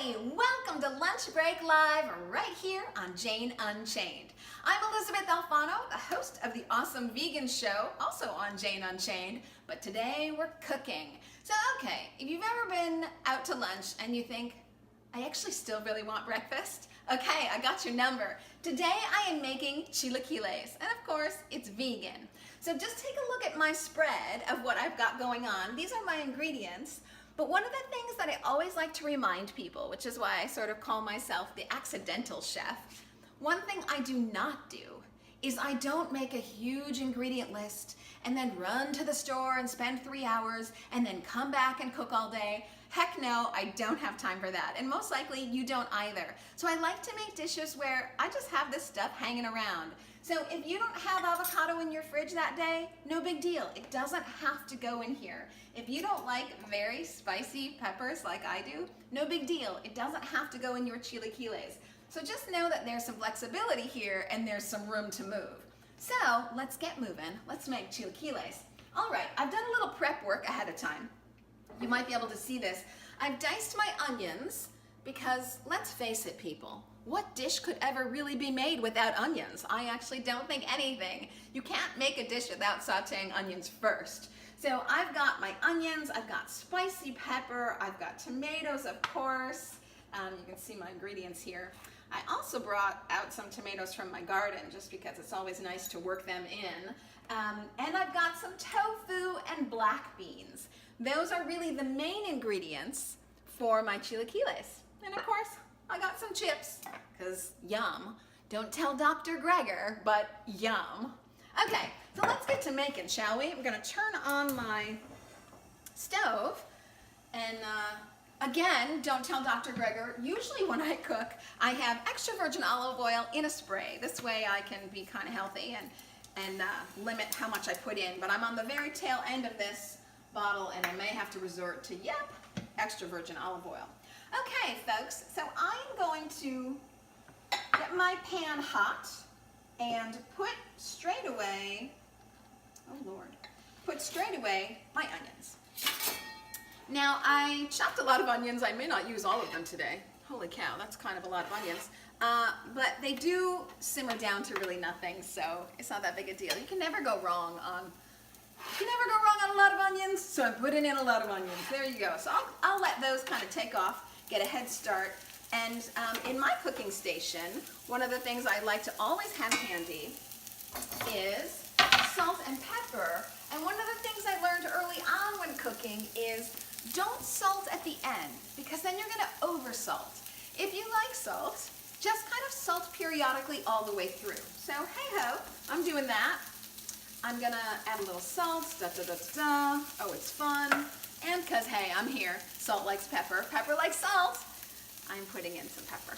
everybody! Welcome to Lunch Break Live right here on Jane Unchained. I'm Elysabeth Alfano, the host of the awesome vegan show, also on Jane Unchained, but today we're cooking. So okay, if you've ever been out to lunch and you think, I actually still really want breakfast, okay, I got your number. Today I am making chilaquiles, and of course it's vegan. So just take a look at my spread of what I've got going on. These are my ingredients. But one of the things that I always like to remind people, which is why I sort of call myself the accidental chef, one thing I do not do is I don't make a huge ingredient list and then run to the store and spend 3 hours and then come back and cook all day. Heck no, I don't have time for that. And most likely you don't either. So I like to make dishes where I just have this stuff hanging around. So if you don't have avocado in your fridge that day, no big deal. It doesn't have to go in here. If you don't like very spicy peppers like I do, no big deal. It doesn't have to go in your chilaquiles. So just know that there's some flexibility here and there's some room to move. So let's get moving. Let's make chilaquiles. All right, I've done a little prep work ahead of time. You might be able to see this. I've diced my onions because let's face it, people, what dish could ever really be made without onions? I actually don't think anything. You can't make a dish without sauteing onions first. So I've got my onions, I've got spicy pepper, I've got tomatoes, of course. You can see my ingredients here. I also brought out some tomatoes from my garden just because it's always nice to work them in. And I've got some tofu and black beans. Those are really the main ingredients for my chilaquiles. And of course, I got some chips, because yum. Don't tell Dr. Gregor, but yum. Okay, so let's get to making, shall we? I'm gonna turn on my stove, and again, don't tell Dr. Gregor. Usually when I cook, I have extra virgin olive oil in a spray. This way I can be kind of healthy and limit how much I put in. But I'm on the very tail end of this bottle, and I may have to resort to, extra virgin olive oil. Okay, folks, so I'm going to get my pan hot and put straight away my onions. Now, I chopped a lot of onions. I may not use all of them today. Holy cow, that's kind of a lot of onions. But they do simmer down to really nothing, so it's not that big a deal. You can never go wrong on a lot of onions, so I'm putting in a lot of onions. There you go. So I'll let those kind of take off, get a head start. And in my cooking station, one of the things I like to always have handy is salt and pepper. And one of the things I learned early on when cooking is don't salt at the end, because then you're going to over salt. If you like salt, just kind of salt periodically all the way through. So hey ho, I'm doing that. I'm gonna add a little salt, Oh, it's fun. And because, hey, I'm here, salt likes pepper, pepper likes salt, I'm putting in some pepper.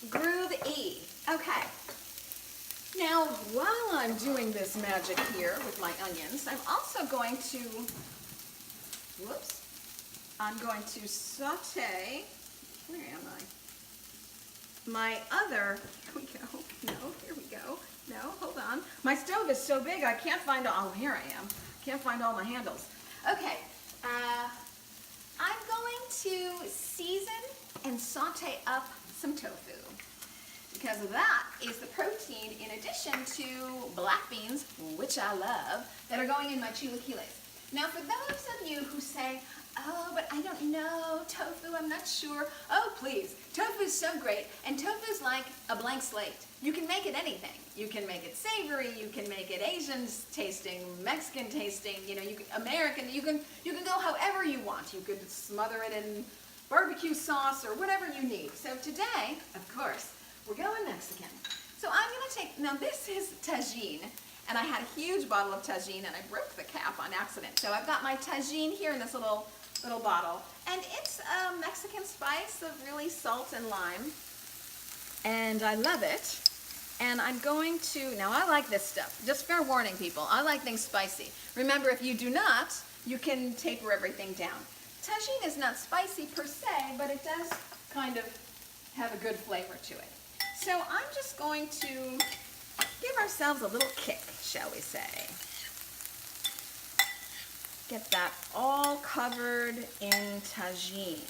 Groove-y. Okay. Now, while I'm doing this magic here with my onions, I'm also going to, I'm going to saute, where am I? My other, here we go, no, here we go. No, hold on. My stove is so big I can't find all, oh, here I am. Can't find all my handles. Okay, I'm going to season and saute up some tofu, because that is the protein in addition to black beans, which I love, that are going in my chilaquiles. Now for those of you who say, oh, but I don't know, tofu, I'm not sure. Oh, please, tofu's so great, and tofu's like a blank slate. You can make it anything. You can make it savory, you can make it Asian tasting, Mexican tasting, you know, American, you can go however you want. You could smother it in barbecue sauce or whatever you need. So today, of course, we're going Mexican. So I'm gonna take, now this is tagine, and I had a huge bottle of tagine and I broke the cap on accident. So I've got my tagine here in this little bottle, and it's a Mexican spice of really salt and lime, and I love it. And I'm going to, now I like this stuff, just fair warning people, I like things spicy. Remember, if you do not, you can taper everything down. Tagine is not spicy per se, but it does kind of have a good flavor to it. So I'm just going to give ourselves a little kick, shall we say. Get that all covered in tagine.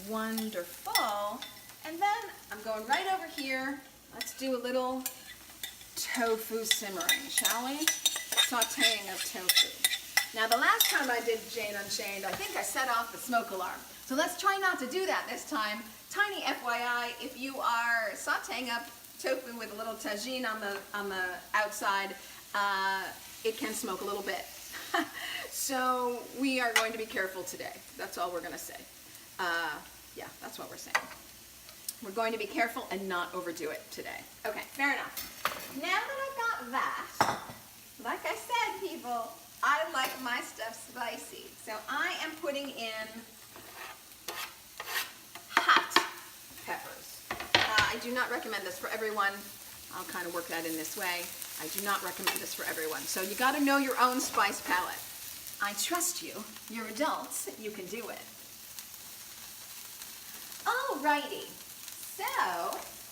Wonderful. And then I'm going right over here. Let's do a little tofu simmering, shall we? Sauteing of tofu. Now the last time I did Jane Unchained, I think I set off the smoke alarm. So let's try not to do that this time. Tiny FYI, if you are sauteing up tofu with a little tagine on the outside, it can smoke a little bit. So we are going to be careful today. That's all we're going to say. Yeah, that's what we're saying. We're going to be careful and not overdo it today. Okay, fair enough. Now that I've got that, like I said, people, I like my stuff spicy. So I am putting in hot peppers. I do not recommend this for everyone. I'll kind of work that in this way. I do not recommend this for everyone. So you got to know your own spice palette. I trust you. You're adults. You can do it. Alrighty. So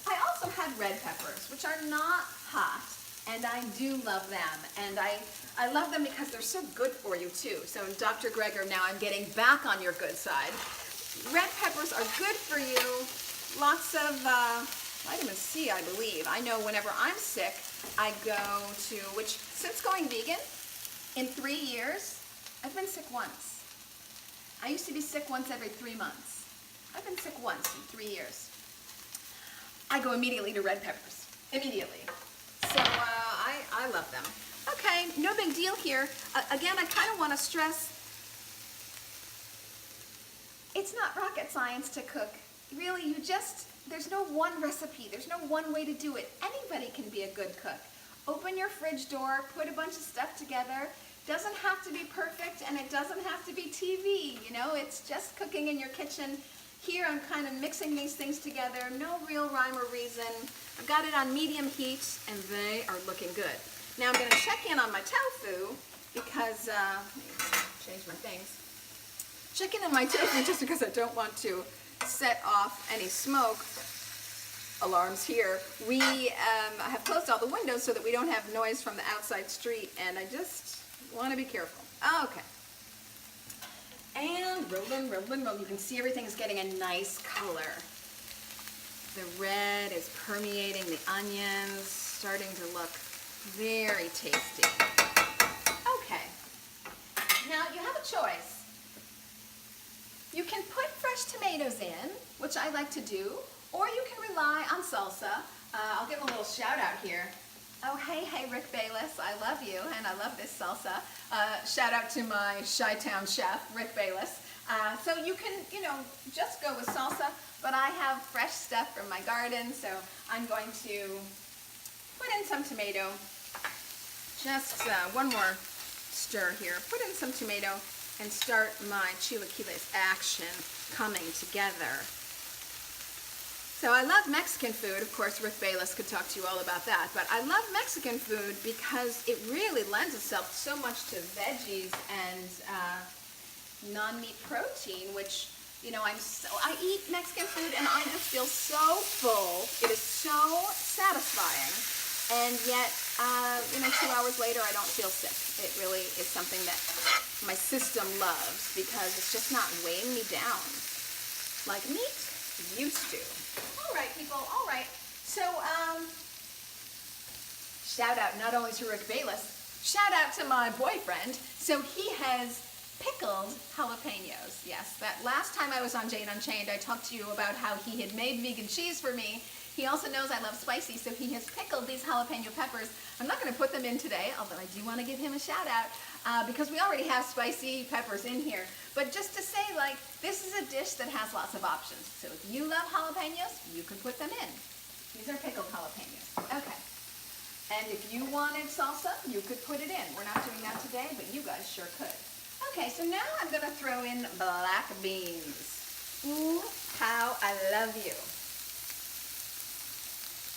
I also had red peppers, which are not hot, and I do love them. And I love them because they're so good for you too. So Dr. Gregor, now I'm getting back on your good side. Red peppers are good for you. Lots of vitamin C, I believe. I know whenever I'm sick, I go to, which since going vegan, in 3 years, I've been sick once. I used to be sick once every 3 months. I've been sick once in 3 years. I go immediately to red peppers. Immediately. So I love them. Okay, no big deal here. Again, I kind of want to stress, it's not rocket science to cook. Really, there's no one recipe. There's no one way to do it. Anybody can be a good cook. Open your fridge door, put a bunch of stuff together. Doesn't have to be perfect, and it doesn't have to be TV, you know? It's just cooking in your kitchen. Here I'm kind of mixing these things together. No real rhyme or reason. I've got it on medium heat, and they are looking good. Now I'm going to check in on my tofu because, let me change my things. Check in on my tofu just because I don't want to set off any smoke alarms here. We have closed all the windows so that we don't have noise from the outside street, and I just want to be careful. Okay. And rolling. You can see everything is getting a nice color. The red is permeating the onions, starting to look very tasty. Okay. Now you have a choice. You can put fresh tomatoes in, which I like to do, or you can rely on salsa. I'll give a little shout out here. Oh, hey, Rick Bayless, I love you, and I love this salsa. Shout out to my Chi-Town chef, Rick Bayless. So you can, just go with salsa, but I have fresh stuff from my garden, so I'm going to put in some tomato. Just one more stir here. Put in some tomato and start my chilaquiles action coming together. So I love Mexican food. Of course, Rick Bayless could talk to you all about that. But I love Mexican food because it really lends itself so much to veggies and non-meat protein, which, I eat Mexican food and I just feel so full. It is so satisfying. And yet, 2 hours later, I don't feel sick. It really is something that my system loves because it's just not weighing me down like meat used to. All right, people, all right. So, shout out not only to Rick Bayless, shout out to my boyfriend. So he has pickled jalapenos. Yes, that last time I was on Jane Unchained, I talked to you about how he had made vegan cheese for me. He also knows I love spicy, so he has pickled these jalapeno peppers. I'm not going to put them in today, although I do want to give him a shout out because we already have spicy peppers in here. But just to say, this is a dish that has lots of options. So if you love jalapenos, you can put them in. These are pickled jalapenos. Okay. And if you wanted salsa, you could put it in. We're not doing that today, but you guys sure could. Okay, so now I'm going to throw in black beans. Ooh, how I love you.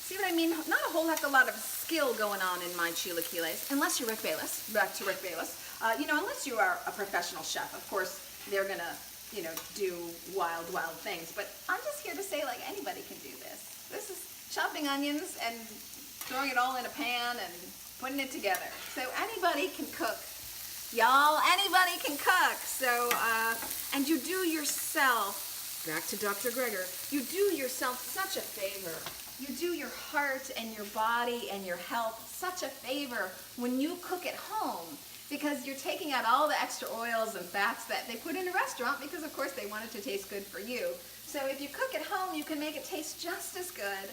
See what I mean? Not a whole heck of a lot of skill going on in my chilaquiles, unless you're Rick Bayless. Back to Rick Bayless. Unless you are a professional chef. Of course, they're going to, do wild things. But I'm just here to say, anybody can do this. This is chopping onions and throwing it all in a pan and putting it together. So anybody can cook. Y'all, anybody can cook. So, and you do yourself back to Dr. Greger, you do yourself such a favor. You do your heart and your body and your health such a favor when you cook at home, because you're taking out all the extra oils and fats that they put in a restaurant because, of course, they want it to taste good for you. So if you cook at home, you can make it taste just as good,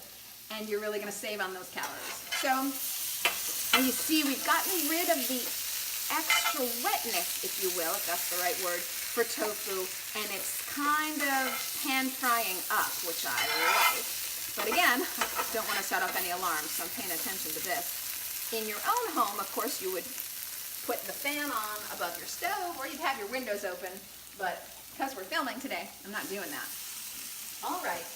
and you're really going to save on those calories. So, and you see, we've gotten rid of the extra wetness, if you will, if that's the right word, for tofu, and it's kind of pan frying up, which I like. But again, don't want to set off any alarms, so I'm paying attention to this. In your own home, of course, you would put the fan on above your stove, or you'd have your windows open, but because we're filming today, I'm not doing that. All right,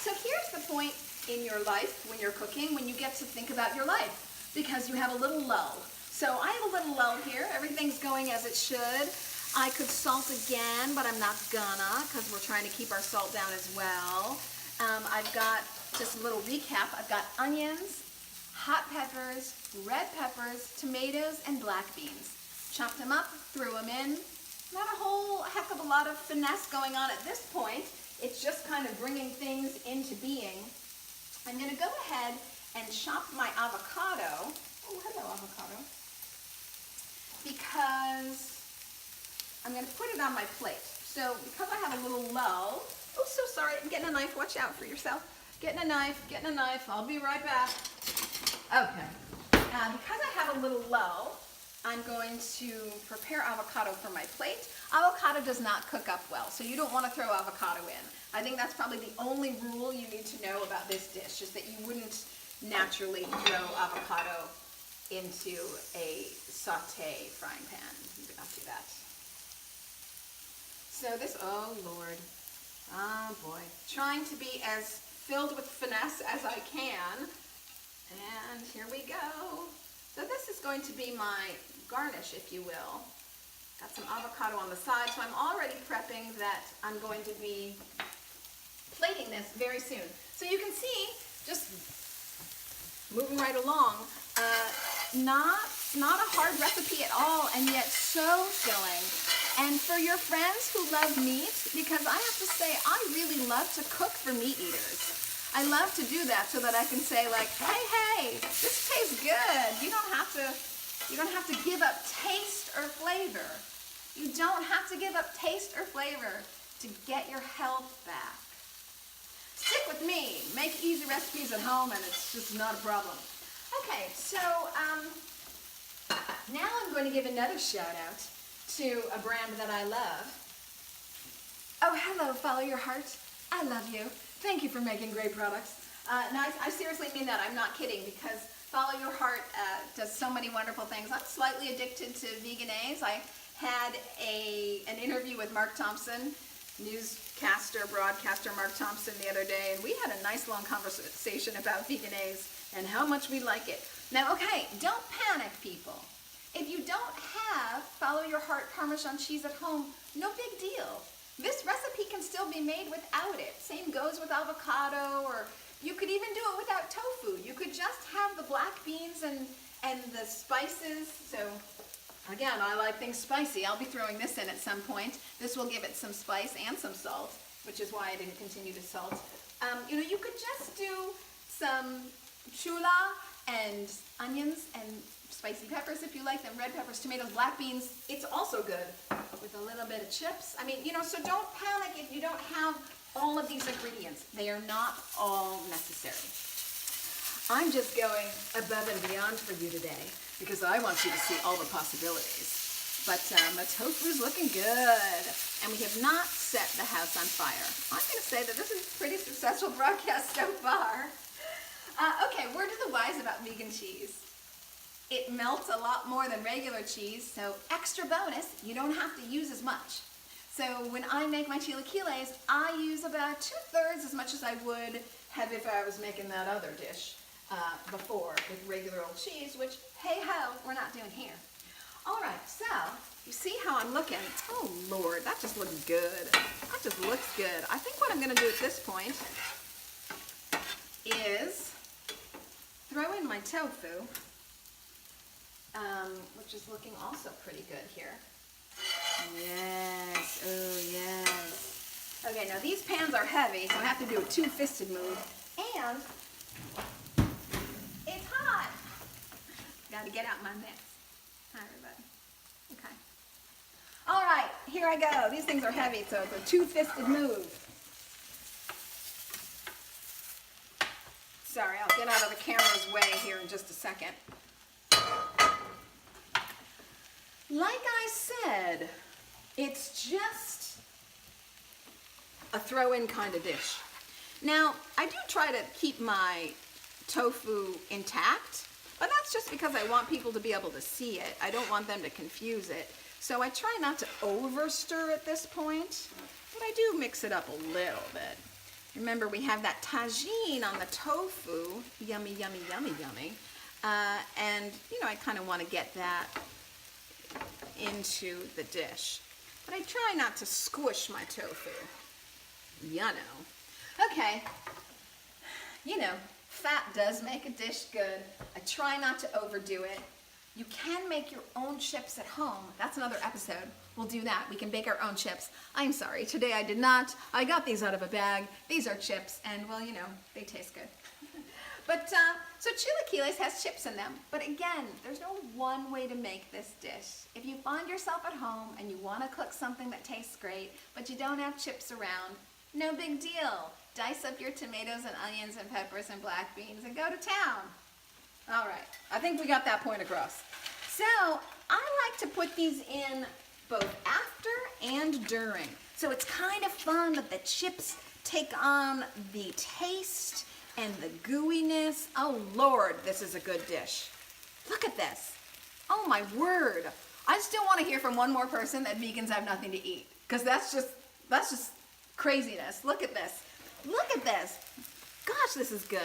so here's the point in your life when you're cooking, when you get to think about your life, because you have a little lull. So I have a little lull here. Everything's going as it should. I could salt again, but I'm not gonna, because we're trying to keep our salt down as well. I've got, just a little recap, I've got onions, hot peppers, red peppers, tomatoes, and black beans. Chopped them up, threw them in. Not a whole heck of a lot of finesse going on at this point. It's just kind of bringing things into being. I'm going to go ahead and chop my avocado. Oh, hello, avocado. Because I'm going to put it on my plate. So because I have a little lull, oh, so sorry, I'm getting a knife. Watch out for yourself. Getting a knife. I'll be right back. Okay. Because I have a little lull, I'm going to prepare avocado for my plate. Avocado does not cook up well, so you don't want to throw avocado in. I think that's probably the only rule you need to know about this dish, is that you wouldn't naturally throw avocado into a saute frying pan. You would not do that. So this, oh Lord, oh boy. Trying to be as filled with finesse as I can. And here we go. So this is going to be my garnish, if you will. Got some avocado on the side, so I'm already prepping that I'm going to be plating this very soon. So you can see, just moving right along, not a hard recipe at all, and yet so filling. And for your friends who love meat, because I have to say, I really love to cook for meat eaters. I love to do that so that I can say, like, hey, this tastes good. You don't have to give up taste or flavor. You don't have to give up taste or flavor to get your health back. Stick with me. Make easy recipes at home, and it's just not a problem. Okay, so now I'm going to give another shout out to a brand that I love. Oh, hello, Follow Your Heart. I love you. Thank you for making great products. No, I seriously mean that. I'm not kidding, because Follow Your Heart does so many wonderful things. I'm slightly addicted to Veganese. I had an interview with Mark Thompson, newscaster, broadcaster Mark Thompson, the other day, and we had a nice long conversation about Veganese and how much we like it. Now, okay, don't panic, people. If you don't have Follow Your Heart Parmesan cheese at home, no big deal. This recipe can still be made without it. Same goes with avocado, or you could even do it without tofu. You could just have the black beans and the spices. So again, I like things spicy. I'll be throwing this in at some point. This will give it some spice and some salt, which is why I didn't continue to salt. You could just do some chula and onions and spicy peppers if you like them, red peppers, tomatoes, black beans. It's also good with a little bit of chips. I mean, so don't panic if you don't have all of these ingredients. They are not all necessary. I'm just going above and beyond for you today because I want you to see all the possibilities. But my tofu's looking good, and we have not set the house on fire. I'm going to say that this is a pretty successful broadcast so far. Okay, word to the wise about vegan cheese. It melts a lot more than regular cheese, so extra bonus, you don't have to use as much. So when I make my chilaquiles, I use about 2/3 as much as I would have if I was making that other dish before with regular old cheese, which, hey-ho, we're not doing here. All right, so you see how I'm looking? Oh, Lord, that just looks good. That just looks good. I think what I'm going to do at this point is throw in my tofu, which is looking also pretty good here. Yes, oh yes. Okay, now these pans are heavy, so I have to do a two-fisted move. And it's hot. Got to get out my mitts. Hi, everybody. Okay. All right, here I go. These things are heavy, so it's a two-fisted move. Sorry, I'll get out of the camera's way here in just a second. Like I said, it's just a throw-in kind of dish. Now, I do try to keep my tofu intact, but that's just because I want people to be able to see it. I don't want them to confuse it. So I try not to over stir at this point, but I do mix it up a little bit. Remember, we have that tagine on the tofu. Yummy, yummy, yummy, yummy. And, you know, I kind of want to get that into the dish. But I try not to squish my tofu. You know. Okay. You know, fat does make a dish good. I try not to overdo it. You can make your own chips at home. That's another episode. We'll do that. We can bake our own chips. I'm sorry, today I did not. I got these out of a bag. These are chips, and well, you know, they taste good. But, so Chilaquiles has chips in them. But again, there's no one way to make this dish. If you find yourself at home and you want to cook something that tastes great, but you don't have chips around, no big deal. Dice up your tomatoes and onions and peppers and black beans and go to town. All right, I think we got that point across. So I like to put these in both after and during. So it's kind of fun that the chips take on the taste and the gooiness. Oh Lord, this is a good dish. Look at this. Oh my word. I still want to hear from one more person that vegans have nothing to eat, because that's just craziness. Look at this. Look at this. Gosh, this is good.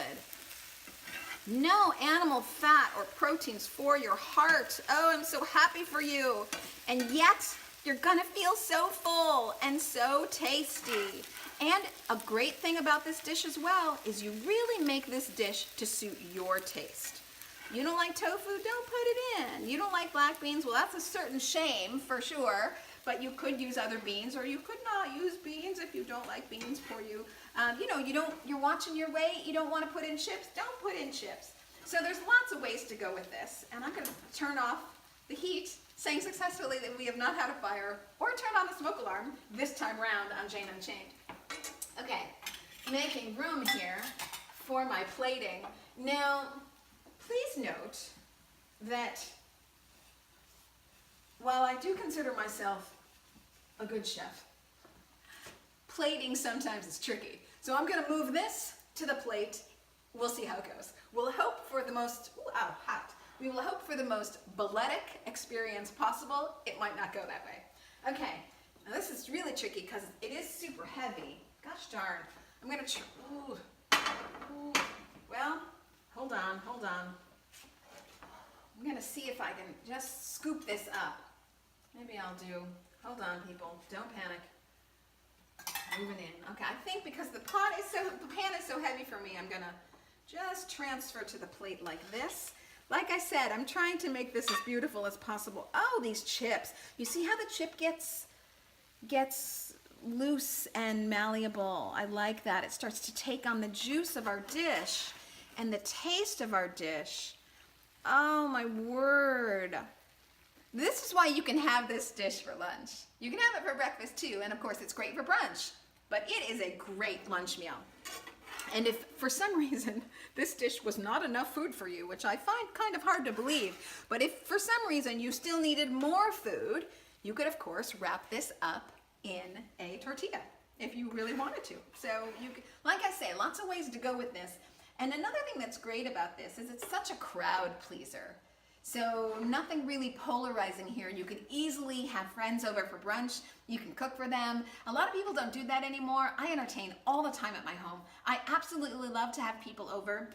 No animal fat or proteins for your heart. Oh, I'm so happy for you. And yet, you're gonna feel so full and so tasty. And a great thing about this dish as well is you really make this dish to suit your taste. You don't like tofu? Don't put it in. You don't like black beans? Well, that's a certain shame for sure, but you could use other beans, or you could not use beans if you don't like beans for you. You know, you're watching your weight, you don't want to put in chips, don't put in chips. So there's lots of ways to go with this. And I'm going to turn off the heat, saying successfully that we have not had a fire, or turn on the smoke alarm this time round on Jane Unchained. Okay, making room here for my plating. Now, please note that while I do consider myself a good chef, plating sometimes is tricky. So I'm going to move this to the plate. We'll see how it goes. We'll hope for the most, hot. We will hope for the most balletic experience possible. It might not go that way. Okay, now this is really tricky because it is super heavy. Gosh darn. I'm going to well, hold on. I'm going to see if I can just scoop this up. Maybe I'll do, hold on people, don't panic. Moving in. Okay, I think because the pan is so heavy for me, I'm going to just transfer to the plate like this. Like I said, I'm trying to make this as beautiful as possible. Oh, these chips. You see how the chip gets loose and malleable. I like that. It starts to take on the juice of our dish and the taste of our dish. Oh my word. This is why you can have this dish for lunch. You can have it for breakfast too, and of course it's great for brunch, but it is a great lunch meal. And if for some reason this dish was not enough food for you, which I find kind of hard to believe, but if for some reason you still needed more food, you could of course wrap this up in a tortilla if you really wanted to. So like I say, lots of ways to go with this. And another thing that's great about this is it's such a crowd pleaser. So nothing really polarizing here. You could easily have friends over for brunch. You can cook for them. A lot of people don't do that anymore. I entertain all the time at my home. I absolutely love to have people over.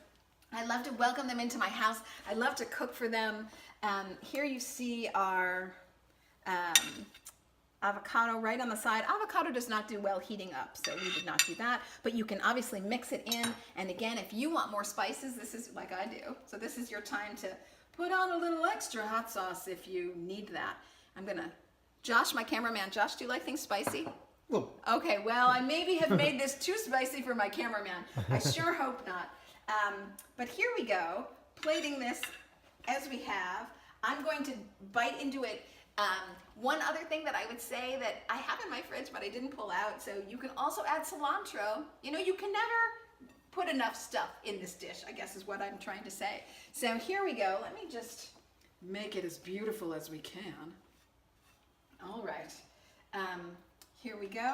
I love to welcome them into my house. I love to cook for them. Here you see our avocado right on the side. Avocado does not do well heating up, so we did not do that. But you can obviously mix it in. And again, if you want more spices, this is like I do. So this is your time to put on a little extra hot sauce if you need that. I'm gonna, Josh, my cameraman, Josh, do you like things spicy? Well, Okay, well, I maybe have made this too spicy for my cameraman. I sure hope not. But here we go, plating this as we have. I'm going to bite into it. One other thing that I would say that I have in my fridge, but I didn't pull out, so you can also add cilantro. You know, you can never put enough stuff in this dish, I guess is what I'm trying to say. So here we go. Let me just make it as beautiful as we can. All right. Here we go.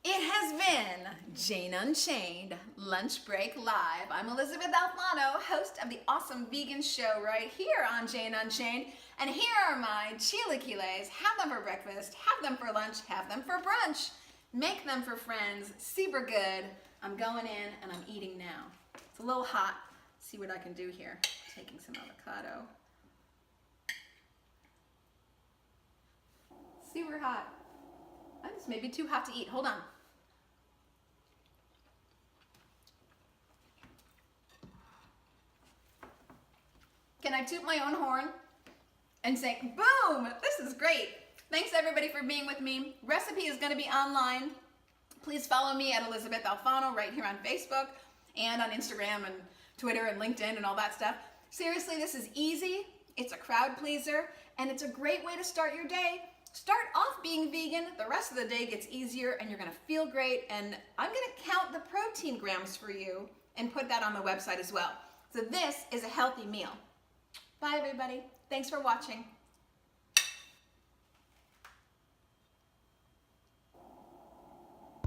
It has been Jane Unchained Lunch Break Live. I'm Elysabeth Alfano, host of the awesome vegan show right here on Jane Unchained. And here are my chilaquiles. Have them for breakfast, have them for lunch, have them for brunch. Make them for friends, super good. I'm going in and I'm eating now. It's a little hot. See what I can do here. Taking some avocado. Super hot. Oh, this may be too hot to eat. Hold on. Can I toot my own horn and say, boom, this is great. Thanks everybody for being with me. Recipe is gonna be online. Please follow me at Elysabeth Alfano right here on Facebook and on Instagram and Twitter and LinkedIn and all that stuff. Seriously, this is easy. It's a crowd pleaser and it's a great way to start your day. Start off being vegan, the rest of the day gets easier and you're gonna feel great, and I'm gonna count the protein grams for you and put that on the website as well. So this is a healthy meal. Bye everybody, thanks for watching.